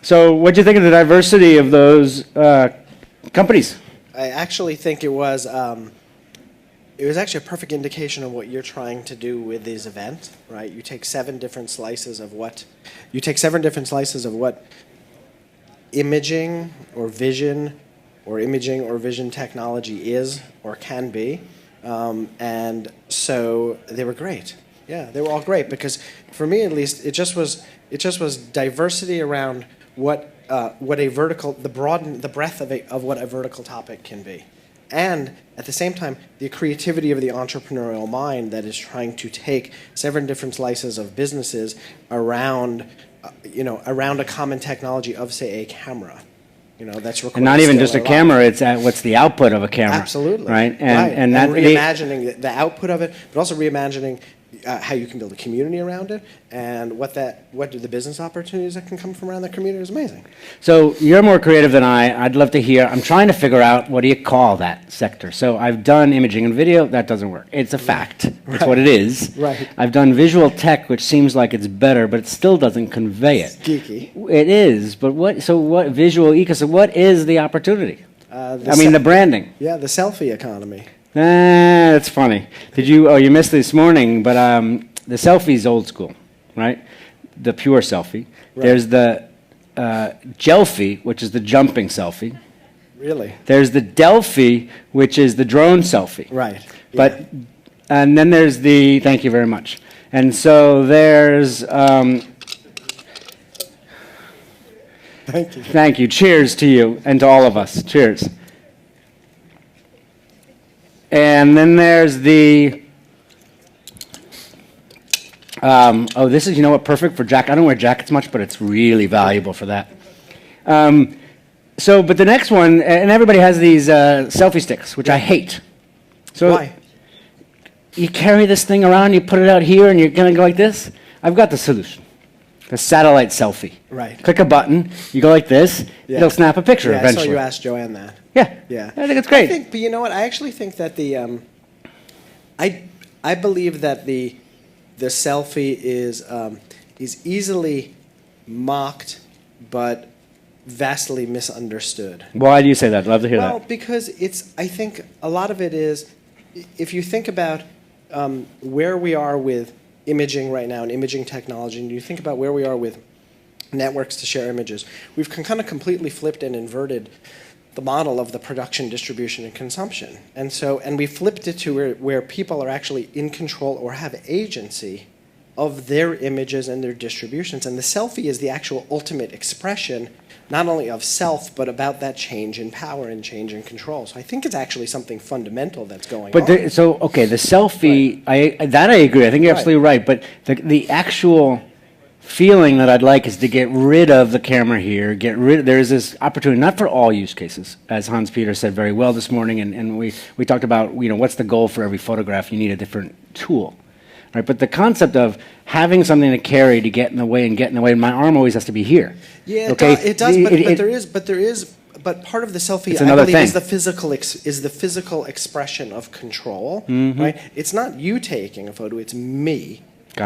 So what do you think of the diversity of those companies? I actually think it was actually a perfect indication of what you're trying to do with this event, right? You take seven different slices of what imaging or vision technology is or can be, and so they were great. Yeah, they were all great because, for me at least, it just was diversity around what a vertical, the breadth of what a vertical topic can be, and at the same time, the creativity of the entrepreneurial mind that is trying to take seven different slices of businesses around a common technology of, say, a camera. That's recorded. And not even just a camera, it's what's the output of a camera. Absolutely. Right? And reimagining the output of it, but also reimagining how you can build a community around it, and what do the business opportunities that can come from around that community is amazing. So you're more creative than I'd love to hear. I'm trying to figure out, what do you call that sector? So I've done imaging and video. That doesn't work. It's a fact. Right. It's what it is. Right. I've done visual tech, which seems like it's better, but it still doesn't convey it. It's geeky. It is. But what visual ecosystem, what is the opportunity? The branding. Yeah, the selfie economy. That's funny. You missed this morning, but the selfie's old school, right? The pure selfie. Right. There's the Gelfie, which is the jumping selfie. Really? There's the Delphi, which is the drone selfie. Right. But and then there's the, thank you very much. And so there's thank you. Thank you. Cheers to you and to all of us. Cheers. And then there's the, this is, perfect for jacket. I don't wear jackets much, but it's really valuable for that. But the next one, and everybody has these selfie sticks, which I hate. So why? You carry this thing around, you put it out here, and you're going to go like this? I've got the solution. The satellite selfie. Right. Click a button, you go like this, it'll snap a picture eventually. I saw you ask Joanne that. Yeah. I think it's great. But you know what? I actually think that I believe that the selfie is easily mocked, but vastly misunderstood. Why do you say that? I'd love to hear that. Well, because I think a lot of it is, if you think about where we are with imaging right now and imaging technology, and you think about where we are with networks to share images, we've kind of completely flipped and inverted the model of the production, distribution, and consumption. And we flipped it to where people are actually in control or have agency of their images and their distributions. And the selfie is the actual ultimate expression, not only of self, but about that change in power and change in control. So I think it's actually something fundamental that's going on. The selfie, right. I agree. I think you're absolutely right. But the actual feeling that I'd like is to get rid of the camera here, there's this opportunity, not for all use cases, as Hans Peter said very well this morning, and we talked about, what's the goal for every photograph? You need a different tool, right? But the concept of having something to carry to get in the way, my arm always has to be here. Yeah, okay? It does, but part of the selfie, I believe, is the physical expression of control, right? It's not you taking a photo, it's me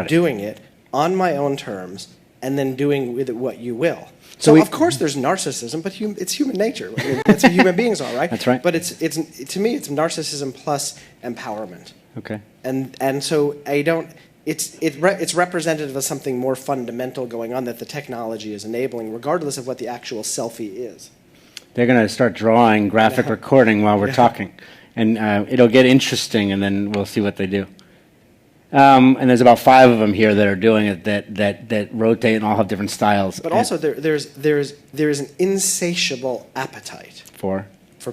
doing it on my own terms, and then doing with it what you will. So of course there's narcissism, but it's human nature. I mean, that's what human beings are, right? That's right. But to me, it's narcissism plus empowerment. Okay. And so it's representative of something more fundamental going on that the technology is enabling, regardless of what the actual selfie is. They're going to start drawing graphic recording while we're talking, and it'll get interesting, and then we'll see what they do. And there's about 5 of them here that are doing it that rotate and all have different styles. But also there's an insatiable appetite for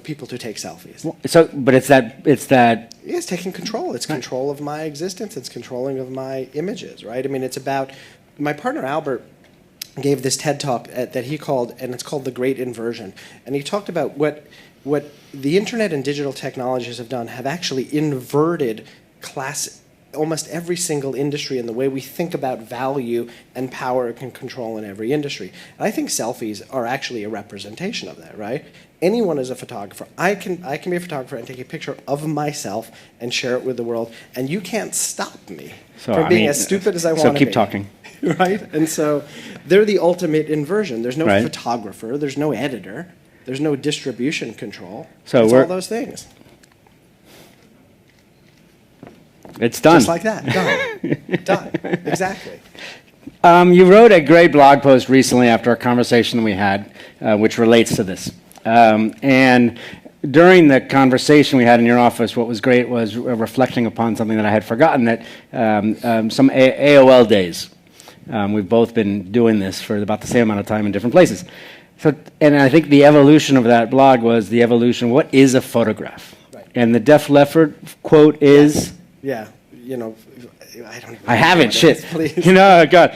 people to take selfies. But it's that. Yeah, it's taking control. It's control of my existence. It's controlling of my images, right? I mean, it's about, my partner Albert gave this TED talk that he called, and it's called The Great Inversion. And he talked about what the internet and digital technologies have actually inverted almost every single industry in the way we think about value and power and control in every industry. And I think selfies are actually a representation of that, right? Anyone is a photographer. I can be a photographer and take a picture of myself and share it with the world, and you can't stop me from being as stupid as I want to be. So keep talking. right? And so they're the ultimate inversion. There's no Right. photographer, there's no editor, there's no distribution control. So it's we're- all those things. It's done. Just like that. Done. Done. Exactly. You wrote a great blog post recently after a conversation we had, which relates to this. And during the conversation we had in your office, what was great was reflecting upon something that I had forgotten, that some AOL days. We've both been doing this for about the same amount of time in different places. So, and I think the evolution of that blog was the evolution, what is a photograph? Right. And the Def Leppard quote is... Yeah. You know, I don't even I haven't, shit. Please. You know, God.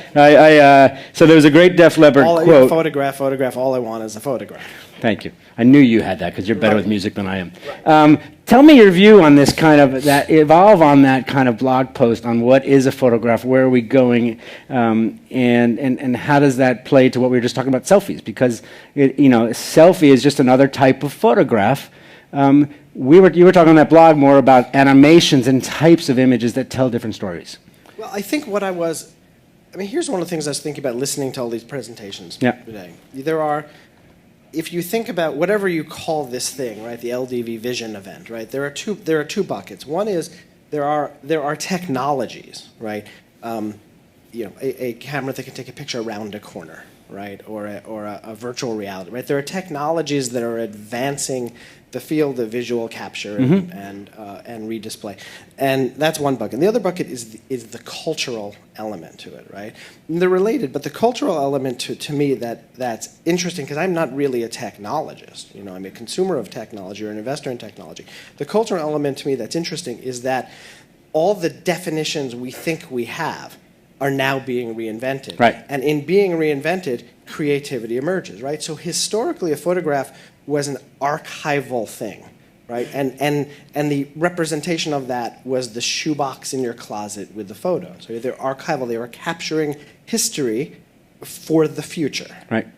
So there was a great Def Leppard quote. Photograph, all I want is a photograph. Thank you. I knew you had that because you're better Right. with music than I am. Right. Tell me your view on this kind of, evolve on that kind of blog post on what is a photograph, where are we going, and how does that play to what we were just talking about, selfies? Because, a selfie is just another type of photograph. You were talking on that blog more about animations and types of images that tell different stories. Well, I think here's one of the things I was thinking about listening to all these presentations today. If you think about whatever you call this thing, right, the LDV Vision event, right, there are two buckets. One is there are technologies, right, a camera that can take a picture around a corner, right, or a virtual reality, right. There are technologies that are advancing the field of visual capture and redisplay, and that's one bucket. And the other bucket is the cultural element to it, right? And they're related, but the cultural element to me that's interesting, because I'm not really a technologist. I'm a consumer of technology or an investor in technology. The cultural element to me that's interesting is that all the definitions we think we have are now being reinvented. Right. And in being reinvented, creativity emerges, right? So historically, a photograph was an archival thing, right? And the representation of that was the shoebox in your closet with the photos. So they're archival. They were capturing history for the future. Right.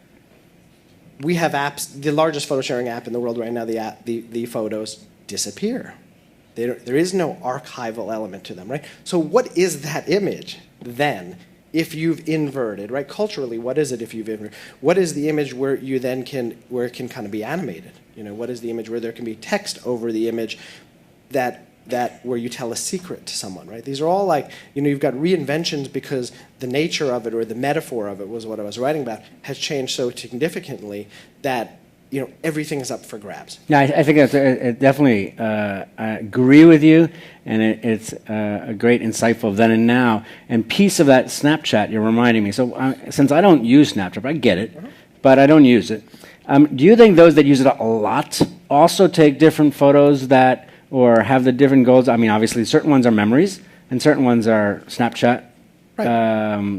We have apps. The largest photo sharing app in the world right now, the photos disappear. There is no archival element to them, right? So what is that image then, if you've inverted, right? Culturally, what is it if you've inverted? What is the image where it can kind of be animated? What is the image where there can be text over the image that where you tell a secret to someone, right? These are all like, you've got reinventions because the nature of it, or the metaphor of it, was what I was writing about, has changed so significantly that everything is up for grabs. Yeah, I think it definitely, I agree with you, and it's a great insightful then and now. And piece of that Snapchat, you're reminding me. So since I don't use Snapchat, I get it, but I don't use it. Do you think those that use it a lot also take different photos or have the different goals? I mean, obviously, certain ones are memories, and certain ones are Snapchat,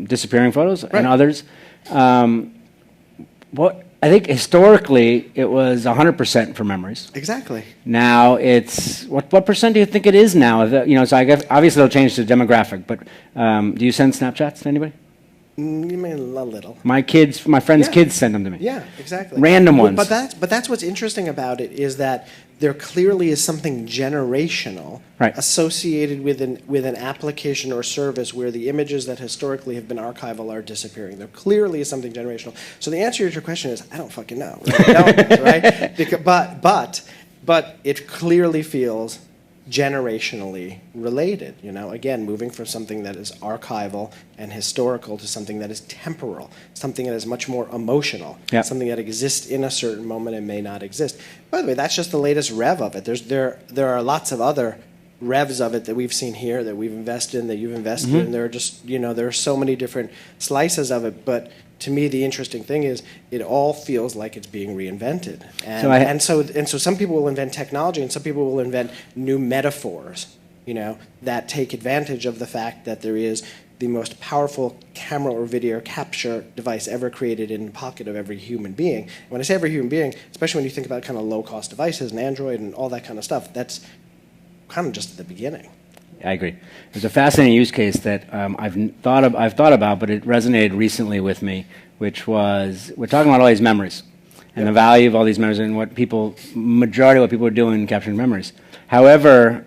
disappearing photos, and others. I think historically it was 100% for memories. Exactly. Now it's what percent do you think it is now? So I guess obviously it'll change the demographic. But do you send Snapchats to anybody? You mean a little. My friends' kids send them to me. Yeah, exactly. Random ones. But that's what's interesting about it, is that there clearly is something generational associated with an application or service where the images that historically have been archival are disappearing. There clearly is something generational. So the answer to your question is, I don't fucking know. Right? I don't, right? But it clearly feels generationally related, again, moving from something that is archival and historical to something that is temporal, something that is much more emotional, something that exists in a certain moment and may not exist. By the way, that's just the latest rev of it. There are lots of other revs of it that we've seen here, that we've invested in, that you've invested in. There are just, there are so many different slices of it, but to me, the interesting thing is it all feels like it's being reinvented. And so some people will invent technology, and some people will invent new metaphors, that take advantage of the fact that there is the most powerful camera or video capture device ever created in the pocket of every human being. When I say every human being, especially when you think about kind of low-cost devices and Android and all that kind of stuff, that's kind of just at the beginning. I agree. There's a fascinating use case that I've thought about, but it resonated recently with me, which was, we're talking about all these memories and the value of all these memories and majority of what people are doing in capturing memories. However,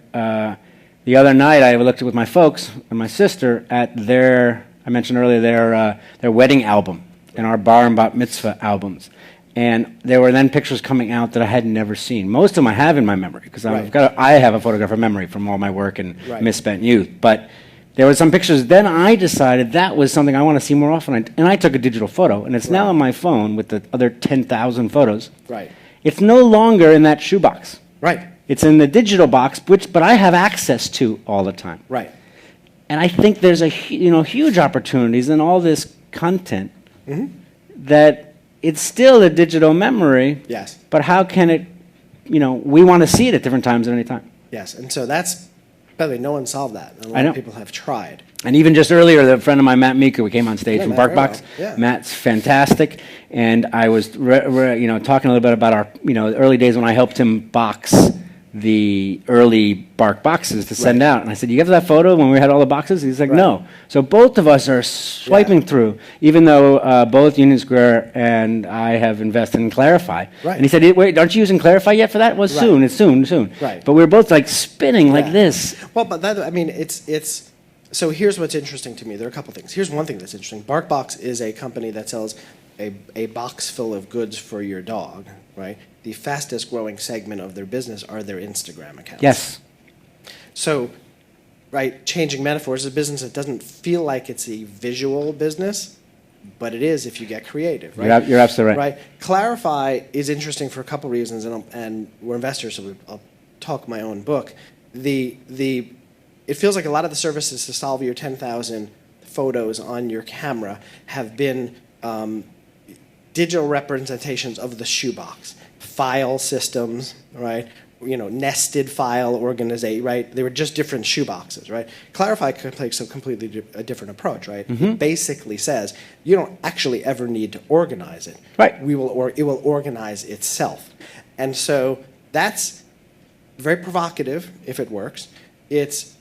the other night I looked with my folks and my sister at their I mentioned earlier their wedding album and our bar and bat mitzvah albums. And there were then pictures coming out that I had never seen. Most of them I have in my memory because I have a photographer memory from all my work and misspent youth. But there were some pictures. Then I decided that was something I want to see more often. And I took a digital photo, and it's now on my phone with the other 10,000 photos. Right. It's no longer in that shoebox. Right. It's in the digital box, but I have access to all the time. Right. And I think there's huge opportunities in all this content that it's still a digital memory. Yes. But how can it, we want to see it at different times at any time. Yes. And so that's, by the way, no one solved that. And a lot of people have tried. And even just earlier, the friend of mine, Matt Meeker, we came on stage from BarkBox. Yeah. Matt's fantastic. And I was, talking a little bit about our, early days when I helped him box the early Bark boxes to send out. And I said, you have that photo when we had all the boxes? He's like, no. So both of us are swiping through, even though both Union Square and I have invested in Clarify. Right. And he said, wait, aren't you using Clarify yet for that? Well, soon. It's soon. Right. But we were both like spinning like this. Well, but that, I mean, it's so here's what's interesting to me. There are a couple things. Here's one thing that's interesting. BarkBox is a company that sells a box full of goods for your dog, right? The fastest growing segment of their business are their Instagram accounts. Yes. So, right, changing metaphors, a business that doesn't feel like it's a visual business, but it is if you get creative, right? You're absolutely right. Clarify is interesting for a couple reasons, and we're investors, so I'll talk my own book. It feels like a lot of the services to solve your 10,000 photos on your camera have been digital representations of the shoebox. File systems, right? Nested file organization, right? They were just different shoeboxes, right? Clarify takes a completely different approach, right? It basically says you don't actually ever need to organize it. Right. It will organize itself, and so that's very provocative if it works. It's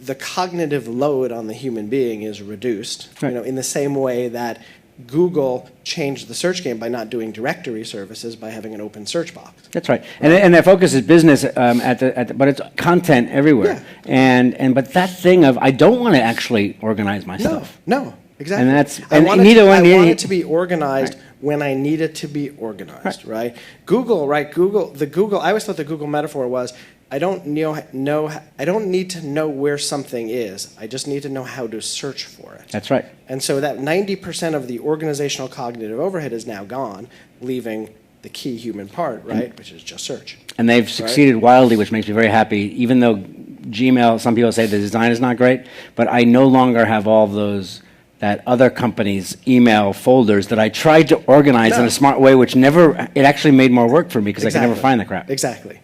the cognitive load on the human being is reduced, in the same way that Google changed the search game by not doing directory services, by having an open search box. That's right. And their focus is business, but it's content everywhere. Yeah. But that thing of I don't want to actually organize my stuff. No, exactly. And I want it to be organized when I need it to be organized, right? Google. I always thought the Google metaphor was I don't need to know where something is. I just need to know how to search for it. That's right. And so that 90% of the organizational cognitive overhead is now gone, leaving the key human part, right, which is just search. And they've succeeded wildly, which makes me very happy, even though Gmail, some people say the design is not great, but I no longer have all of that other company's email folders that I tried to organize in a smart way, which it actually made more work for me because I could never find the crap. Exactly.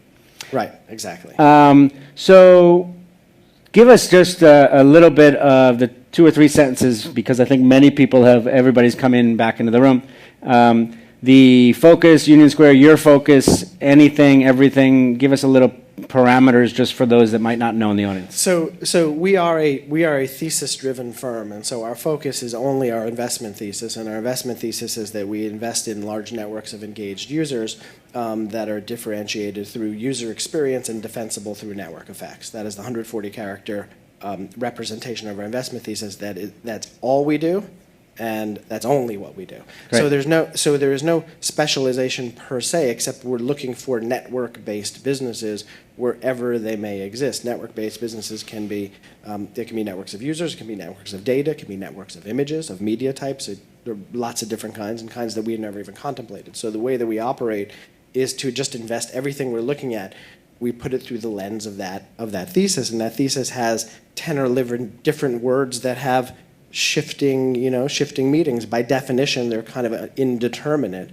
Right, exactly. So give us just a little bit of the 2 or 3 sentences, because I think everybody's come in back into the room. The focus, Union Square, your focus, anything, everything. Give us a little parameters just for those that might not know in the audience. So we are a thesis-driven firm, and so our focus is only our investment thesis, and our investment thesis is that we invest in large networks of engaged users that are differentiated through user experience and defensible through network effects. That is the 140-character representation of our investment thesis. That's all we do, and that's only what we do. Great. So there is no specialization per se, except we're looking for network-based businesses wherever they may exist. Network-based businesses can be there can be networks of users, it can be networks of data, it can be networks of images, of media types. There are lots of different kinds, and kinds that we never even contemplated. So the way that we operate is to just invest everything we're looking at. We put it through the lens of that thesis, and that thesis has 10 or 11 different words that have shifting meanings. By definition, they're kind of indeterminate,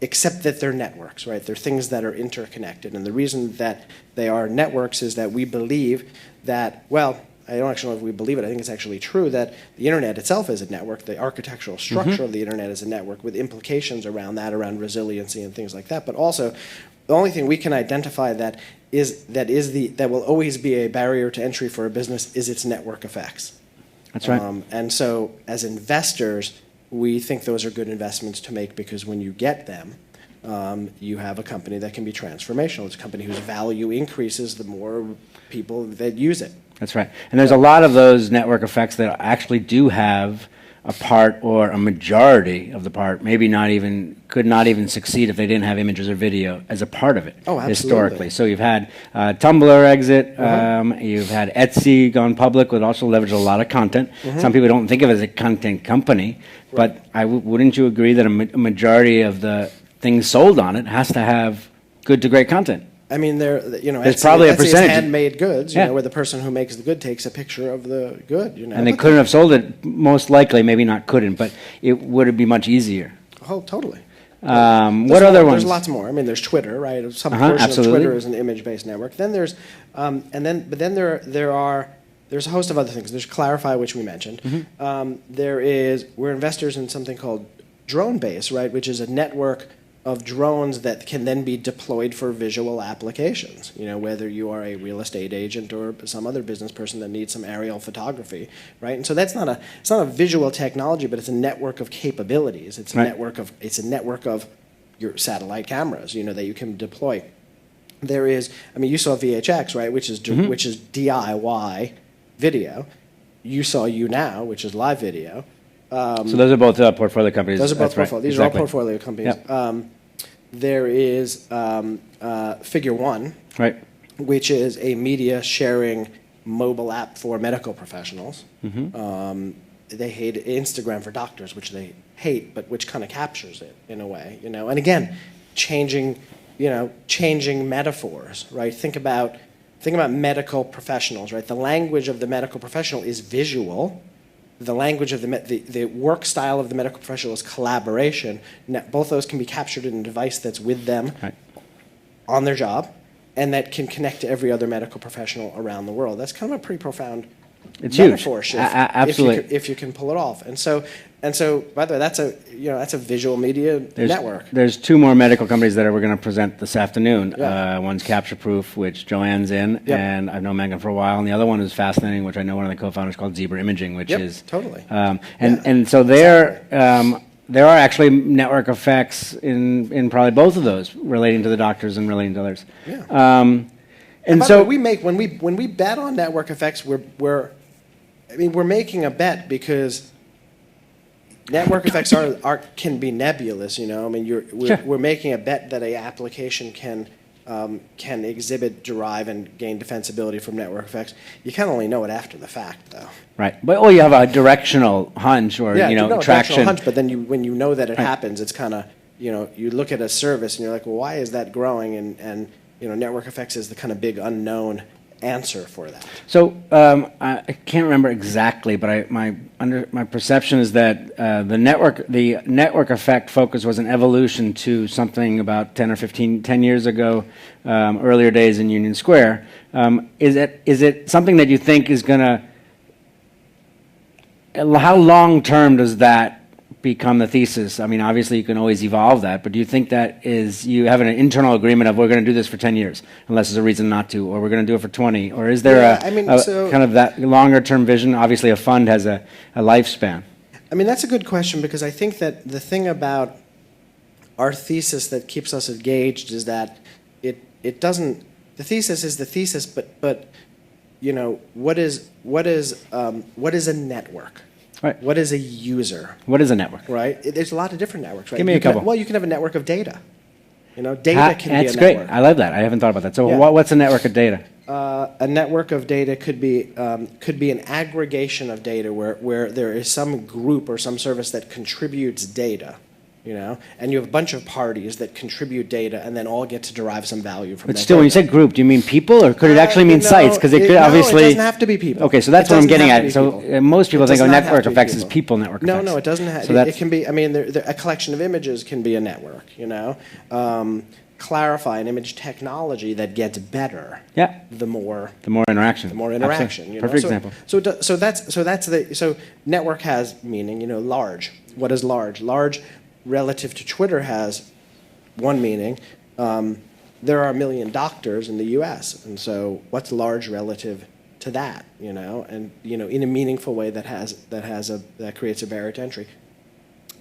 except that they're networks, right? They're things that are interconnected. And the reason that they are networks is that we believe that, well, I don't actually know if we believe it. I think it's actually true that the internet itself is a network. The architectural structure of the internet is a network with implications around that, around resiliency and things like that. But also, the only thing we can identify that will always be a barrier to entry for a business is its network effects. That's right. And so, as investors, we think those are good investments to make, because when you get them, you have a company that can be transformational. It's a company whose value increases the more people that use it. That's right. And there's a lot of those network effects that actually do have a part or a majority of the part, maybe not even, could not even succeed if they didn't have images or video as a part of it. Oh, absolutely. Historically. So you've had Tumblr exit, you've had Etsy gone public, would also leverage a lot of content. Some people don't think of it as a content company, but wouldn't you agree that a majority of the things sold on it has to have good to great content? I mean, there's Etsy, probably a percentage. Is handmade goods, where the person who makes the good takes a picture of the good, And they couldn't have sold it, most likely, maybe not couldn't, but it would be much easier. Oh, totally. What other ones? There's lots more. I mean, there's Twitter, right? Some portion of Twitter is an image-based network. Then there's, there's a host of other things. There's Clarify, which we mentioned. We're investors in something called DroneBase, right, which is a network of drones that can then be deployed for visual applications. Whether you are a real estate agent or some other business person that needs some aerial photography, right? And so it's not a visual technology, but it's a network of capabilities. It's a network of your satellite cameras, that you can deploy. You saw VHX, right, which is DIY video. You saw YouNow, which is live video. So those are both portfolio companies. Those are both portfolio. These are all portfolio companies. Yep. There is Figure One, right, which is a media sharing mobile app for medical professionals. They hate Instagram for doctors, which they hate, but which kind of captures it in a way. And again, changing metaphors, right? Think about medical professionals, right? The language of the medical professional is visual. The language of the work style of the medical professional is collaboration. Now, both those can be captured in a device that's with them on their job, and that can connect to every other medical professional around the world. That's kind of a pretty profound metaphor shift, absolutely, if you can pull it off. And so, by the way, that's a visual media network. There's two more medical companies that we're going to present this afternoon. One's Capture Proof, which Joanne's in, and I've known Megan for a while. And the other one is fascinating, which I know one of the co-founders called Zebra Imaging, which is totally. And so there are actually network effects in probably both of those relating to the doctors and relating to others. And so we make when we bet on network effects, we're making a bet because network effects can be nebulous. We're making a bet that a application can exhibit, derive, and gain defensibility from network effects. You kind of only know it after the fact, though. Right, but you have a directional hunch or traction. Directional hunch, but then when you know that it happens, it's kind of you look at a service and you're like, well, why is that growing? And network effects is the kind of big unknown answer for that. So I can't remember exactly, but my perception is that the network effect focus was an evolution to something about 10 years ago, earlier days in Union Square. Is it something that you think is going to? How long term does that become the thesis? I mean, obviously you can always evolve that, but do you think that you have an internal agreement of we're going to do this for 10 years, unless there's a reason not to, or we're going to do it for 20, or is there kind of that longer term vision? Obviously a fund has a lifespan. I mean, that's a good question, because I think that the thing about our thesis that keeps us engaged is that it doesn't, the thesis is the thesis, but what is a network? Right. What is a user? What is a network? Right. There's a lot of different networks. Right. Give me a couple. Well, you can have a network of data. Data can be a network. That's great. I love that. I haven't thought about that. So what's a network of data? A network of data could be an aggregation of data where there is some group or some service that contributes data. And you have a bunch of parties that contribute data and then all get to derive some value from that. But still, data. when you say group, do you mean people, or could it actually mean sites? Because it could obviously. No, it doesn't have to be people. Okay, so that's what I'm getting at. So most people think network effects is people network effects. No, it doesn't have. So it can be. I mean, a collection of images can be a network. Clarify an image technology that gets better. Yeah. The more interaction. The more interaction. Perfect example. So network has meaning. Large. What is large? Large, relative to Twitter, has one meaning. There are 1 million doctors in the U.S., and so what's large relative to that? And in a meaningful way that creates a barrier to entry.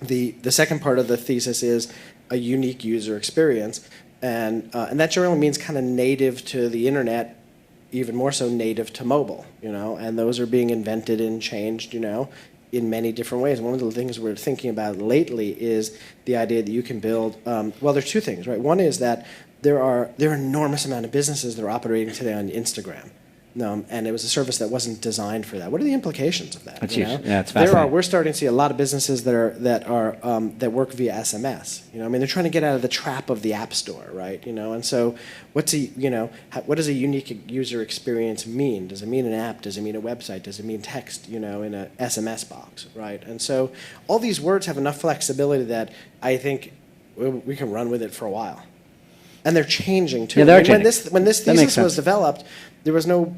The second part of the thesis is a unique user experience, and that generally means kind of native to the internet even more so native to mobile, and those are being invented and changed, in many different ways. One of the things we're thinking about lately is the idea that you can build, well, there's two things, right? One is that there are an enormous amount of businesses that are operating today on Instagram. And it was a service that wasn't designed for that. What are the implications of that? That's huge. Yeah, it's fascinating. We're starting to see a lot of businesses that work via SMS. They're trying to get out of the trap of the App Store, right? And so, what does a unique user experience mean? Does it mean an app? Does it mean a website? Does it mean text? In a SMS box, right? And so, all these words have enough flexibility that I think we can run with it for a while. And they're changing too. Yeah, they're changing. When this thesis was developed, there was no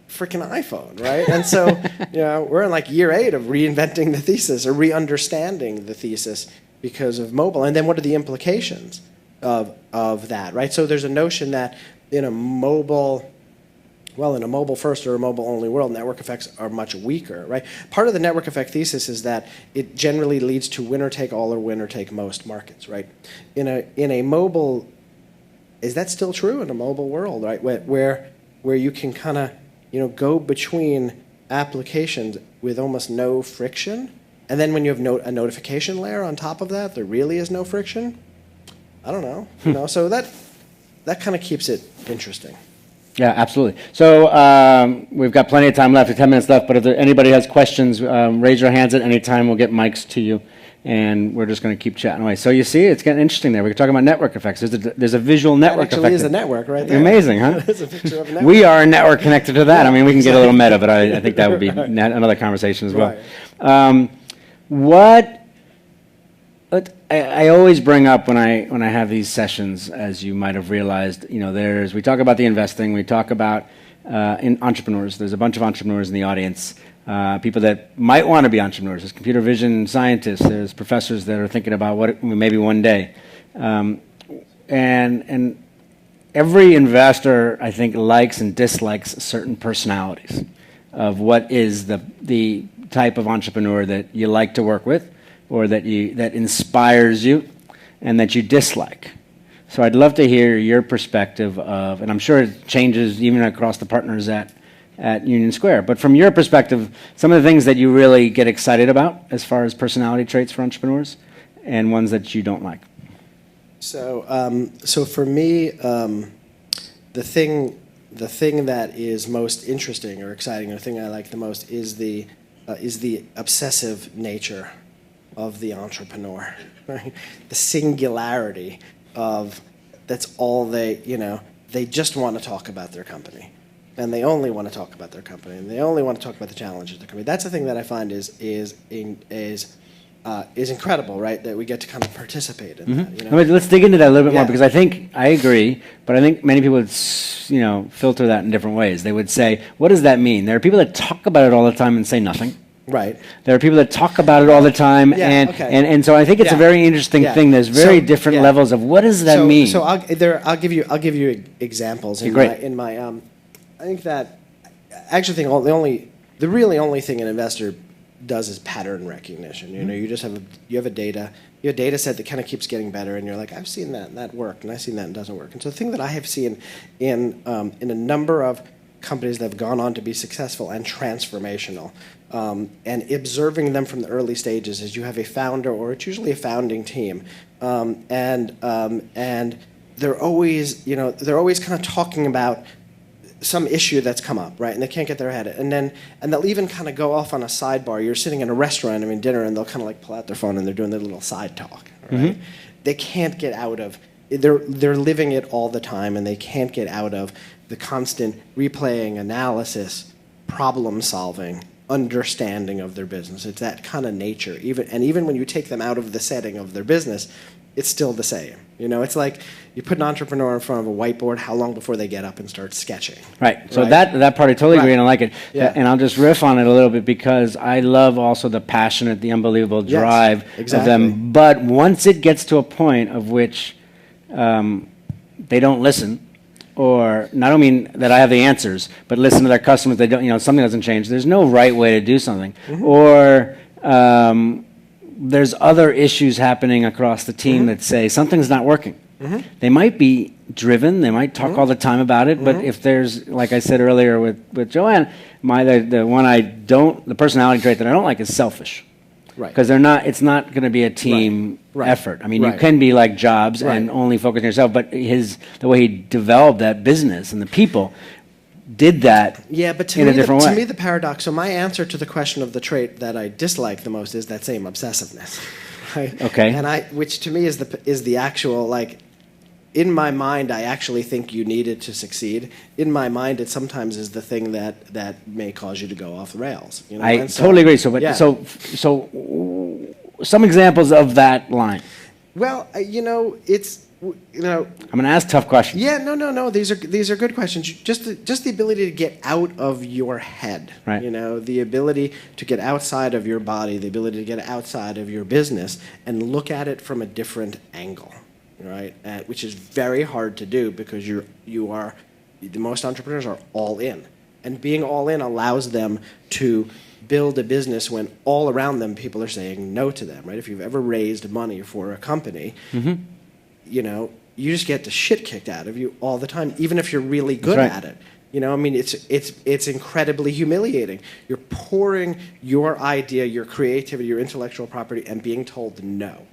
freaking iPhone, right? And so, we're in like year 8 of reinventing the thesis or re-understanding the thesis because of mobile. And then what are the implications of that, right? So there's a notion that in a mobile first or a mobile only world, network effects are much weaker, right? Part of the network effect thesis is that it generally leads to winner take all or winner take most markets, right? In a mobile, is that still true in a mobile world, right? Where you can kind of go between applications with almost no friction, and then when you have a notification layer on top of that, there really is no friction. I don't know, So that kind of keeps it interesting. Yeah, absolutely. So we've got plenty of time left, 10 minutes left, but if anybody has questions, raise your hands at any time. We'll get mics to you, and we're just going to keep chatting away. So you see, it's getting interesting there. We're talking about network effects. There's a visual network effect. That actually is a network right there. Amazing, huh? It's a picture of a network. We are a network connected to that. I mean, we can get a little meta, but I think that would be another conversation as well. Right. I always bring up when I have these sessions, as you might have realized, we talk about the investing, we talk about in entrepreneurs. There's a bunch of entrepreneurs in the audience, people that might want to be entrepreneurs. There's computer vision scientists. There's professors that are thinking about what maybe one day, and every investor, I think, likes and dislikes certain personalities of what is the type of entrepreneur that you like to work with, or that inspires you, and that you dislike. So I'd love to hear your perspective of, and I'm sure it changes even across the partners at Union Square, but from your perspective, some of the things that you really get excited about as far as personality traits for entrepreneurs, and ones that you don't like. So for me, the thing that is most interesting or exciting, or the thing I like the most is the obsessive nature of the entrepreneur, right? The singularity of that's all they just want to talk about their company, and they only want to talk about their company, and they only want to talk about the challenges of the company. That's the thing that I find is incredible, right? That we get to kind of participate in that. Let's dig into that a little bit more, because I agree, but I think many people would filter that in different ways. They would say, what does that mean? There are people that talk about it all the time and say nothing. Right. There are people that talk about it all the time, and so I think it's a very interesting thing. There's very different levels of what does that mean. So I'll give you examples in my I think that I actually think the really only thing an investor does is pattern recognition. You just have a data set that kind of keeps getting better, and you're like, I've seen that and that worked, and I've seen that and doesn't work. And so the thing that I have seen in a number of companies that have gone on to be successful and transformational, and observing them from the early stages is you have a founder, or it's usually a founding team, and they're always kind of talking about some issue that's come up, right? And they can't get their head, and they'll even kind of go off on a sidebar. You're sitting in a restaurant having dinner, and they'll kind of like pull out their phone and they're doing their little side talk, right? Mm-hmm. They can't get out of. They're living it all the time, and they can't get out of the constant replaying, analysis, problem solving, understanding of their business. It's that kind of nature. Even when you take them out of the setting of their business, it's still the same. It's like you put an entrepreneur in front of a whiteboard. How long before they get up and start sketching? Right. So that part I totally agree, and I like it. Yeah. And I'll just riff on it a little bit, because I love also the passionate, the unbelievable drive of them. But once it gets to a point of which they don't listen, or I don't mean that I have the answers, but listen to their customers. They don't, something doesn't change. There's no right way to do something, or there's other issues happening across the team that say something's not working. They might be driven, they might talk all the time about it, but if there's, like I said earlier with Joanne, the personality trait that I don't like is selfish. Right. Because it's not going to be a team effort. I mean, you can be like Jobs and only focus on yourself, but the way he developed that business and the people did that in a different way. To me, the paradox, so my answer to the question of the trait that I dislike the most is that same obsessiveness. Right? Okay. Which to me is the actual, like, in my mind, I actually think you need it to succeed. In my mind, it sometimes is the thing that may cause you to go off the rails. You know? I totally agree. So some examples of that line. Well, I'm going to ask tough questions. Yeah, no. These are good questions. Just the ability to get out of your head. Right. The ability to get outside of your body, the ability to get outside of your business and look at it from a different angle. Right, which is very hard to do because most entrepreneurs are all in, and being all in allows them to build a business when all around them people are saying no to them. Right, if you've ever raised money for a company, you just get the shit kicked out of you all the time, even if you're really good at it. It's incredibly humiliating. You're pouring your idea, your creativity, your intellectual property, and being told no.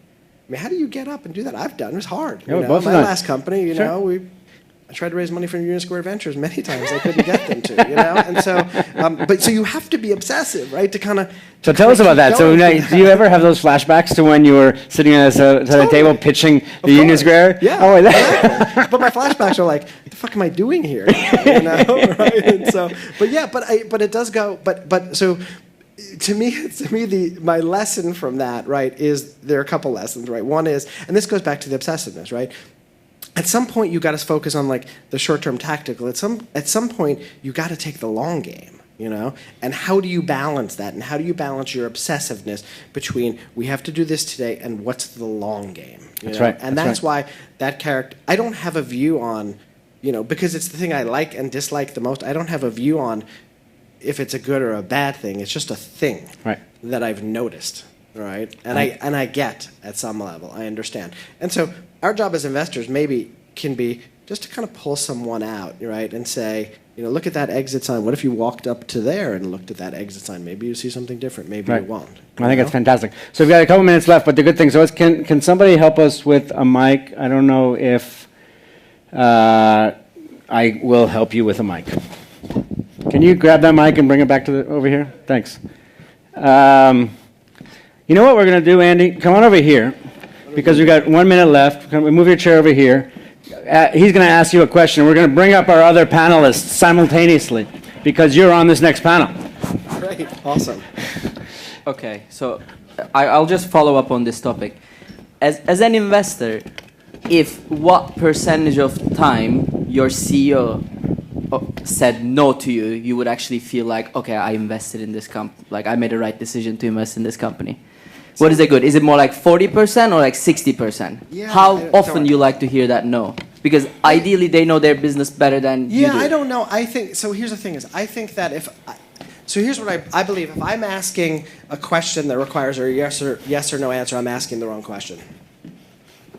I mean, how do you get up and do that? I've done it. It was hard. My last company, I tried to raise money from Union Square Ventures many times. I couldn't get them to, And so, so you have to be obsessive, right? To kind of. So tell us about that. So do you ever have those flashbacks to when you were sitting at a table pitching the Union Square? Yeah. Oh, exactly. But my flashbacks are like, what the fuck am I doing here? Right? And so, but it does go. But so. To me, my lesson from that, right, is there are a couple lessons, right? One is, and this goes back to the obsessiveness, right? At some point, you got to focus on like the short-term tactical. At some point, you got to take the long game, And how do you balance that? And how do you balance your obsessiveness between we have to do this today and what's the long game? That's right. And that's why that character. I don't have a view on, because it's the thing I like and dislike the most. I don't have a view on if it's a good or a bad thing. It's just a thing that I've noticed, right? And I get at some level, I understand. And so our job as investors maybe can be just to kind of pull someone out, right? And say, look at that exit sign. What if you walked up to there and looked at that exit sign? Maybe you see something different. Maybe you won't. I think it's fantastic. So we've got a couple minutes left, but the good thing, can somebody help us with a mic? I don't know if I will help you with a mic. Can you grab that mic and bring it back over here? Thanks. You know what we're going to do, Andy? Come on over here, because we've got 1 minute left. Move your chair over here. He's going to ask you a question. We're going to bring up our other panelists simultaneously, because you're on this next panel. Great. Awesome. Okay, so I'll just follow up on this topic. As an investor, what percentage of time your CEO said no to you, you would actually feel like, okay, I invested in this company, like I made the right decision to invest in this company. What is it good? Is it more like 40% or like 60%? Yeah, How often you like to hear that no? Because ideally they know their business better than you do. Yeah, I don't know. I think, so here's the thing is, I think that so here's what I believe. If I'm asking a question that requires a yes or no answer, I'm asking the wrong question.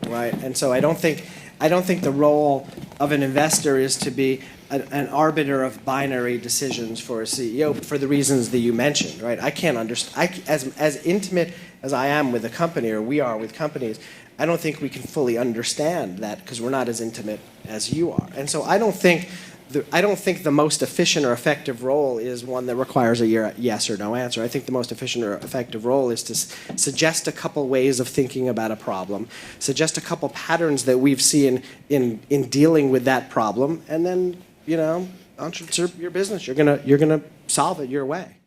Right? And so I don't think the role of an investor is to be an arbiter of binary decisions for a CEO for the reasons that you mentioned, right? I can't understand. As intimate as I am with a company, or we are with companies, I don't think we can fully understand that because we're not as intimate as you are. And so I don't think the most efficient or effective role is one that requires a yes or no answer. I think the most efficient or effective role is to suggest a couple ways of thinking about a problem, suggest a couple patterns that we've seen in dealing with that problem, and then, your business, you're gonna solve it your way.